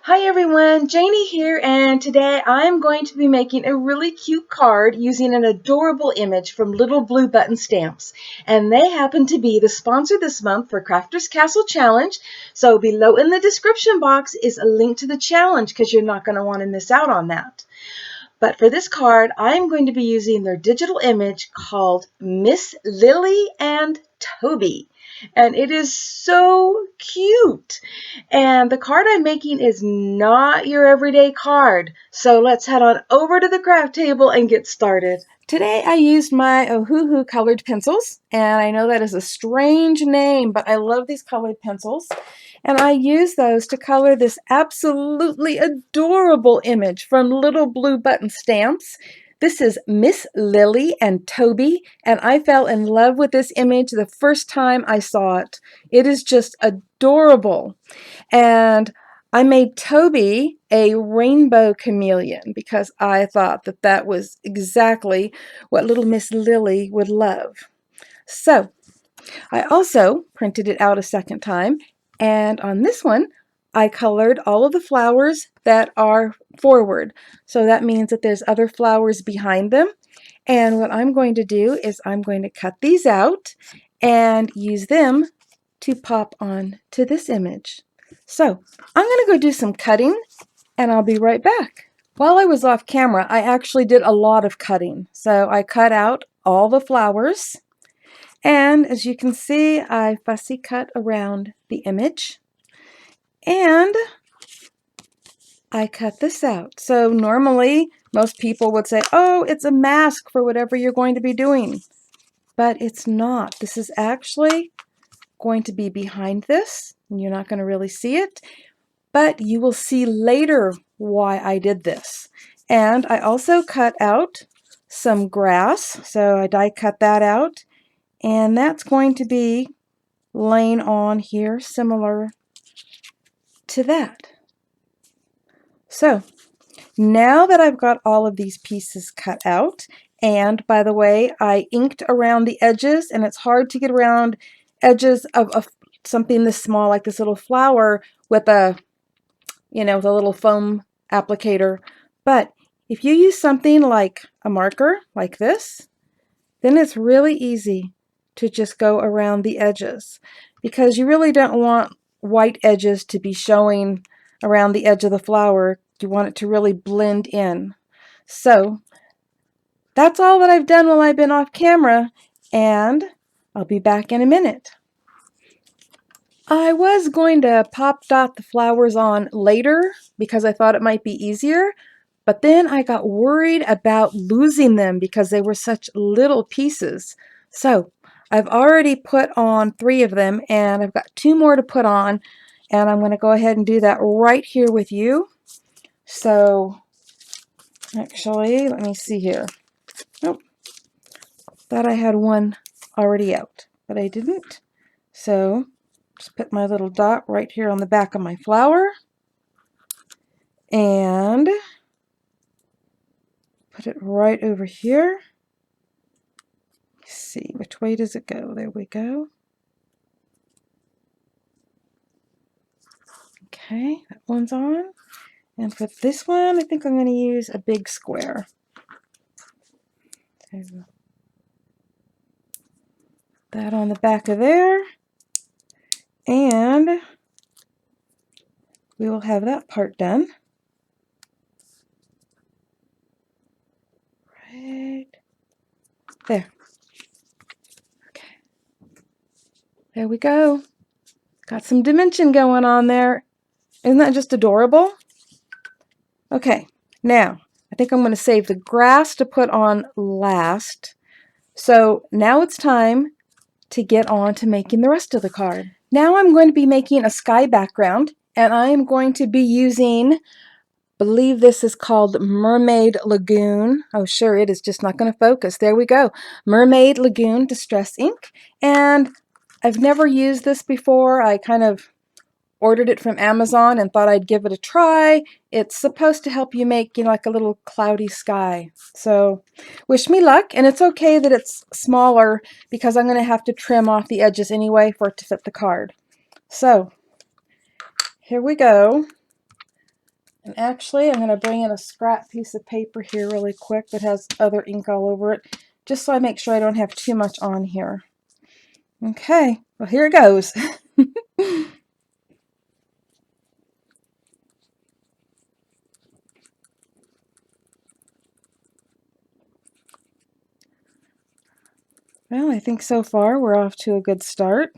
Hi everyone, Janie here, and today I'm going to be making a really cute card using an adorable image from Little Blue Button Stamps. And they happen to be the sponsor this month for Crafter's Castle Challenge. So below in the description box is a link to the challenge because you're not going to want to miss out on that. But for this card, I'm going to be using their digital image called Miss Lily and Toby. And it is so cute. And the card I'm making is not your everyday card. So let's head on over to the craft table and get started. Today I used my Ohuhu colored pencils, and I know that is a strange name, but I love these colored pencils. And I used those to color this absolutely adorable image from Little Blue Button Stamps. This is Miss Lily and Toby, and I fell in love with this image the first time I saw it. It is just adorable. And I made Toby a rainbow chameleon because I thought that that was exactly what little Miss Lily would love. So I also printed it out a second time, and on this one I colored all of the flowers that are forward. So that means that there's other flowers behind them. And what I'm going to do is I'm going to cut these out and use them to pop on to this image. So I'm going to go do some cutting, and I'll be right back. While I was off camera, I actually did a lot of cutting. So I cut out all the flowers, and as you can see, I fussy cut around the image, and I cut this out. So normally most people would say, oh, it's a mask for whatever you're going to be doing. But it's not. This is actually going to be behind this, and you're not going to really see it. But you will see later why I did this. And I also cut out some grass. So I die cut that out. And that's going to be laying on here similar to that. So now that I've got all of these pieces cut out, and by the way, I inked around the edges, and it's hard to get around edges of something this small like this little flower with a, with a little foam applicator. But if you use something like a marker like this, then it's really easy to just go around the edges, because you really don't want white edges to be showing around the edge of the flower. You want it to really blend in. So that's all that I've done while I've been off camera, and I'll be back in a minute. I was going to pop dot the flowers on later because I thought it might be easier, but then I got worried about losing them because they were such little pieces. So I've already put on 3 of them, and I've got 2 more to put on, and I'm going to go ahead and do that right here with you. So actually, let me see here. Nope. Thought I had one already out, but I didn't. So just put my little dot right here on the back of my flower and put it right over here. Let's see, which way does it go? There we go. Okay, that one's on. And for this one, I think I'm going to use a big square. So that on the back of there. And we will have that part done. Right there. Okay. There we go. Got some dimension going on there. Isn't that just adorable? Okay, now I think I'm going to save the grass to put on last. So now it's time to get on to making the rest of the card. Now I'm going to be making a sky background, and I am going to be using, I believe this is called Mermaid Lagoon. Oh, sure, it is just not going to focus. There we go. Mermaid Lagoon Distress Ink. And I've never used this before. I kind of ordered it from Amazon and thought I'd give it a try. It's supposed to help you make, like a little cloudy sky. So wish me luck, and it's okay that it's smaller because I'm going to have to trim off the edges anyway for it to fit the card. So here we go. And actually, I'm going to bring in a scrap piece of paper here really quick that has other ink all over it, just so I make sure I don't have too much on here. Okay, well here it goes. Well, I think so far we're off to a good start.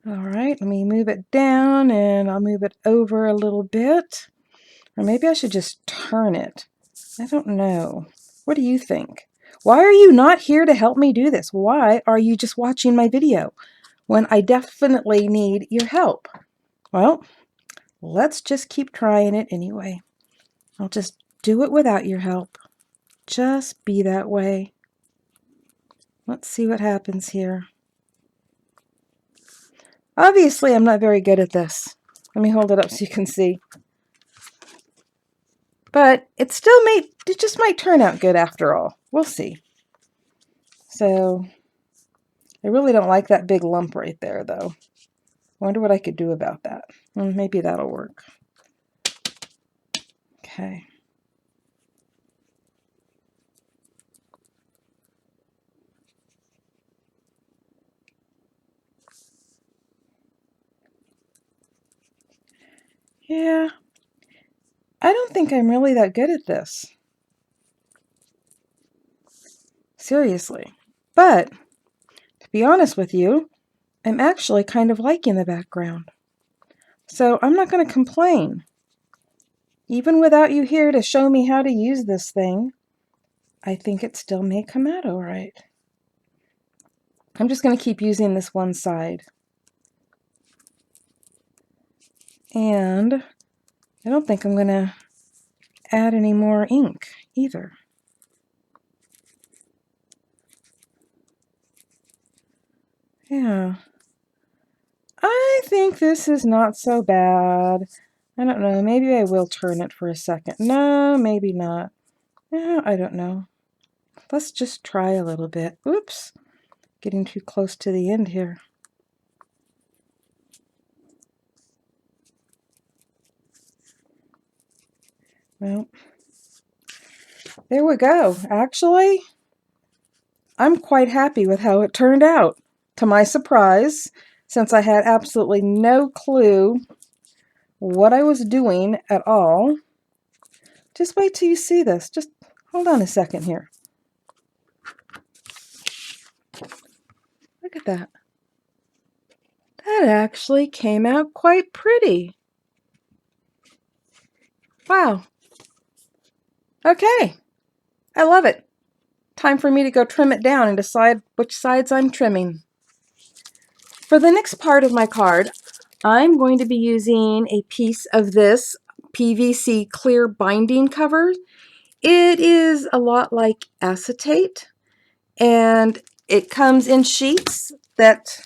All right, let me move it down and I'll move it over a little bit. Or maybe I should just turn it. I don't know. What do you think? Why are you not here to help me do this? Why are you just watching my video when I definitely need your help? Well, let's just keep trying it anyway. I'll just do it without your help. Just be that way. Let's see what happens here. Obviously, I'm not very good at this. Let me hold it up so you can see. But it just might turn out good after all. We'll see. So, I really don't like that big lump right there, though. I wonder what I could do about that. Maybe that'll work. Okay. Yeah, I don't think I'm really that good at this. Seriously. But, to be honest with you, I'm actually kind of liking the background. So I'm not going to complain. Even without you here to show me how to use this thing, I think it still may come out all right. I'm just going to keep using this one side. And I don't think I'm going to add any more ink either. Yeah. I think this is not so bad. I don't know. Maybe I will turn it for a second. No, maybe not. Yeah, I don't know. Let's just try a little bit. Oops. Getting too close to the end here. Well, there we go. Actually, I'm quite happy with how it turned out. To my surprise, since I had absolutely no clue what I was doing at all. Just wait till you see this. Just hold on a second here. Look at that. That actually came out quite pretty. Wow. Okay. I love it. Time for me to go trim it down and decide which sides I'm trimming. For the next part of my card, I'm going to be using a piece of this PVC clear binding cover. It is a lot like acetate, and it comes in sheets that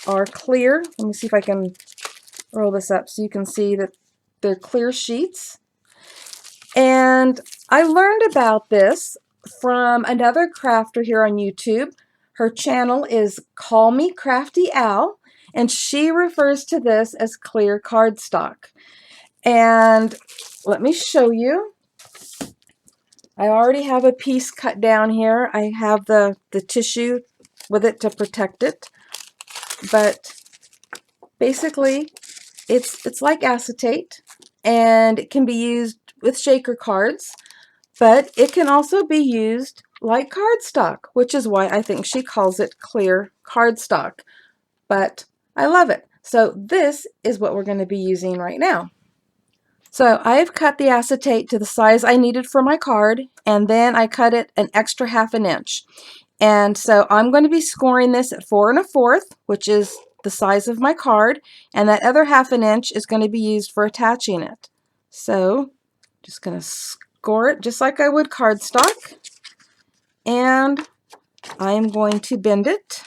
are clear. Let me see if I can roll this up so you can see that they're clear sheets. And I learned about this from another crafter here on YouTube. Her channel is Call Me Crafty Al, and she refers to this as clear cardstock. And let me show you. I already have a piece cut down here. I have the tissue with it to protect it. But basically, it's like acetate, and it can be used with shaker cards, but it can also be used like cardstock, which is why I think she calls it clear cardstock. But I love it. So this is what we're going to be using right now. So I've cut the acetate to the size I needed for my card, and then I cut it an extra 1/2 inch. And so I'm going to be scoring this at 4 1/4, which is the size of my card, and that other 1/2 inch is going to be used for attaching it. So just going to score it just like I would cardstock, and I'm going to bend it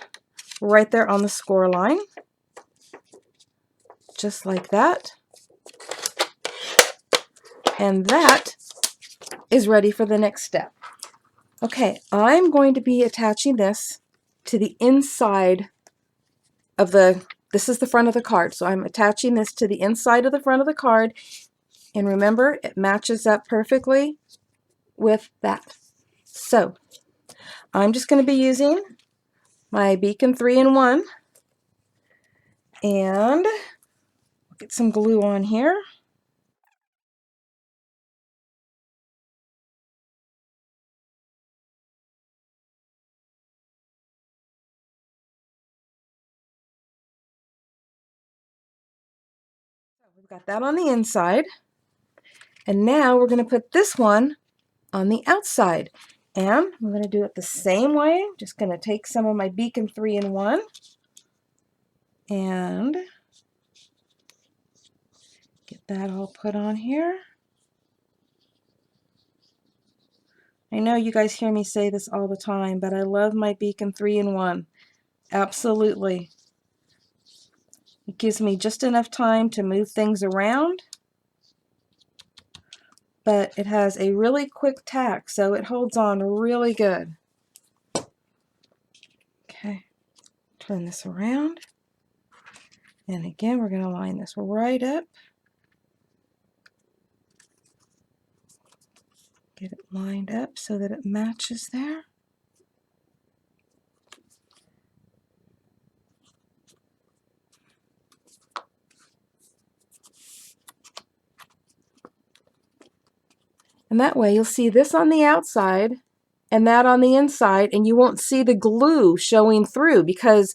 right there on the score line, just like that. And that is ready for the next step. Okay, I'm going to be attaching this to the inside of the this is the front of the card. So I'm attaching this to the inside of the front of the card. And remember, it matches up perfectly with that. So I'm just going to be using my Beacon 3-in-1 and get some glue on here. We've got that on the inside. And now we're going to put this one on the outside. And I'm going to do it the same way. I'm just going to take some of my Beacon 3-in-1 and get that all put on here. I know you guys hear me say this all the time, but I love my Beacon 3-in-1. Absolutely. It gives me just enough time to move things around, but it has a really quick tack, so it holds on really good. Okay, turn this around. And again, we're going to line this right up. Get it lined up so that it matches there. And that way you'll see this on the outside and that on the inside, and you won't see the glue showing through, because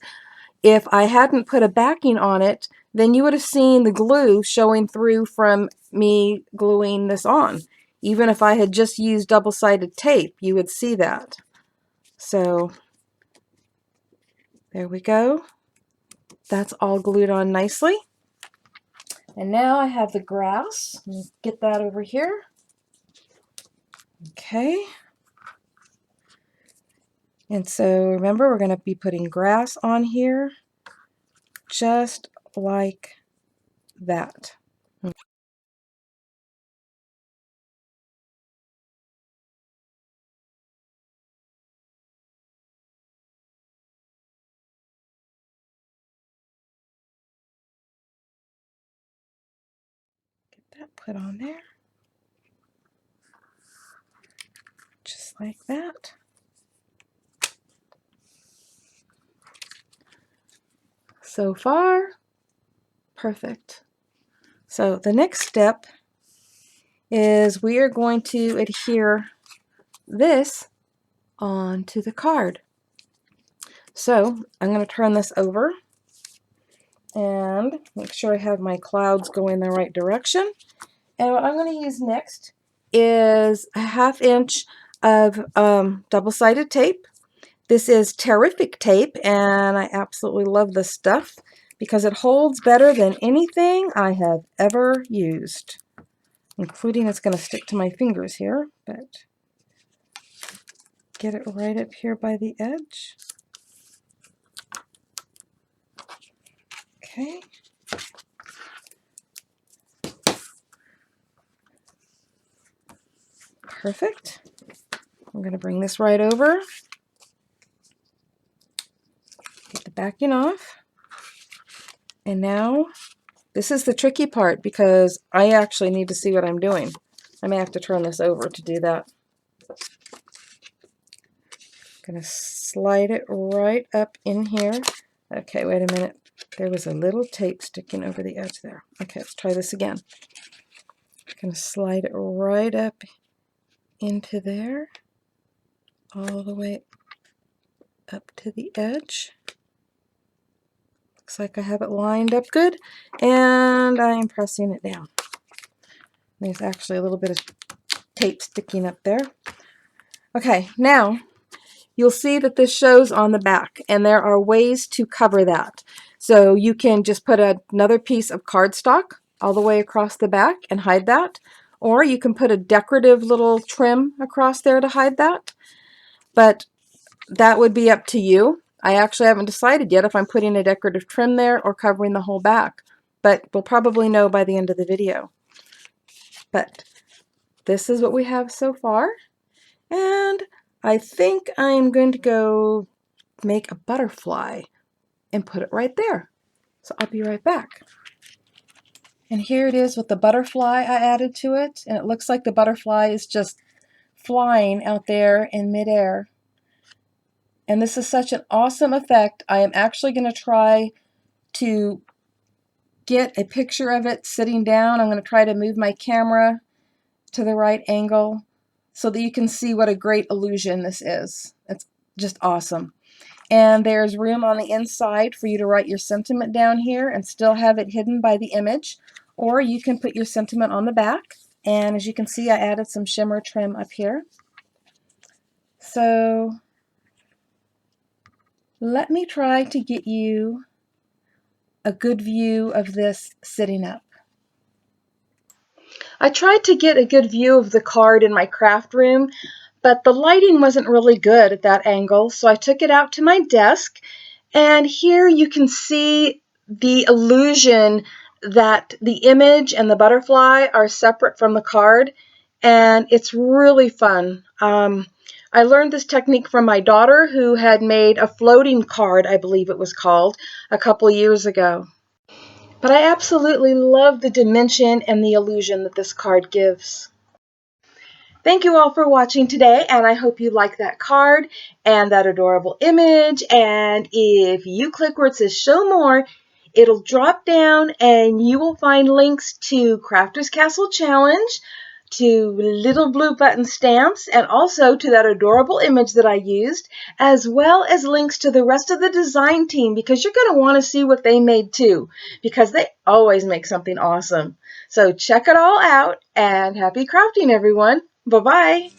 if I hadn't put a backing on it, then you would have seen the glue showing through from me gluing this on. Even if I had just used double-sided tape, you would see that. So there we go. That's all glued on nicely. And now I have the grass. Let me get that over here. Okay. And so remember, we're going to be putting grass on here just like that. Get that put on there. Just like that. So far, perfect. So the next step is we are going to adhere this onto the card. So I'm going to turn this over and make sure I have my clouds going the right direction. And what I'm going to use next is a 1/2 inch of double-sided tape. This is Terrific tape, and I absolutely love this stuff because it holds better than anything I have ever used, including, it's going to stick to my fingers here, but get it right up here by the edge. Okay. Perfect. I'm going to bring this right over. Get the backing off. And now, this is the tricky part because I actually need to see what I'm doing. I may have to turn this over to do that. I'm going to slide it right up in here. Okay, wait a minute. There was a little tape sticking over the edge there. Okay, let's try this again. I'm going to slide it right up into there, all the way up to the edge. Looks like I have it lined up good, and I'm pressing it down. There's actually a little bit of tape sticking up there. Okay, now you'll see that this shows on the back, and there are ways to cover that. So you can just put another piece of cardstock all the way across the back and hide that, or you can put a decorative little trim across there to hide that, but that would be up to you. I actually haven't decided yet if I'm putting a decorative trim there or covering the whole back, but we'll probably know by the end of the video. But this is what we have so far, and I think I'm going to go make a butterfly and put it right there. So I'll be right back. And here it is with the butterfly I added to it, and it looks like the butterfly is just flying out there in midair. And this is such an awesome effect. I am actually going to try to get a picture of it sitting down. I'm going to try to move my camera to the right angle so that you can see what a great illusion this is. It's just awesome. And there's room on the inside for you to write your sentiment down here and still have it hidden by the image, or you can put your sentiment on the back. And as you can see, I added some shimmer trim up here. So let me try to get you a good view of this sitting up. I tried to get a good view of the card in my craft room, but the lighting wasn't really good at that angle, so I took it out to my desk, and here you can see the illusion that the image and the butterfly are separate from the card, and it's really fun. I learned this technique from my daughter, who had made a floating card, I believe it was called, a couple years ago. But I absolutely love the dimension and the illusion that this card gives. Thank you all for watching today, and I hope you like that card and that adorable image. And if you click where it says show more, it'll drop down and you will find links to Crafter's Castle Challenge, to little blue button stamps, and also to that adorable image that I used, as well as links to the rest of the design team, because you're going to want to see what they made too, because they always make something awesome. So check it all out, and happy crafting, everyone. Bye-bye.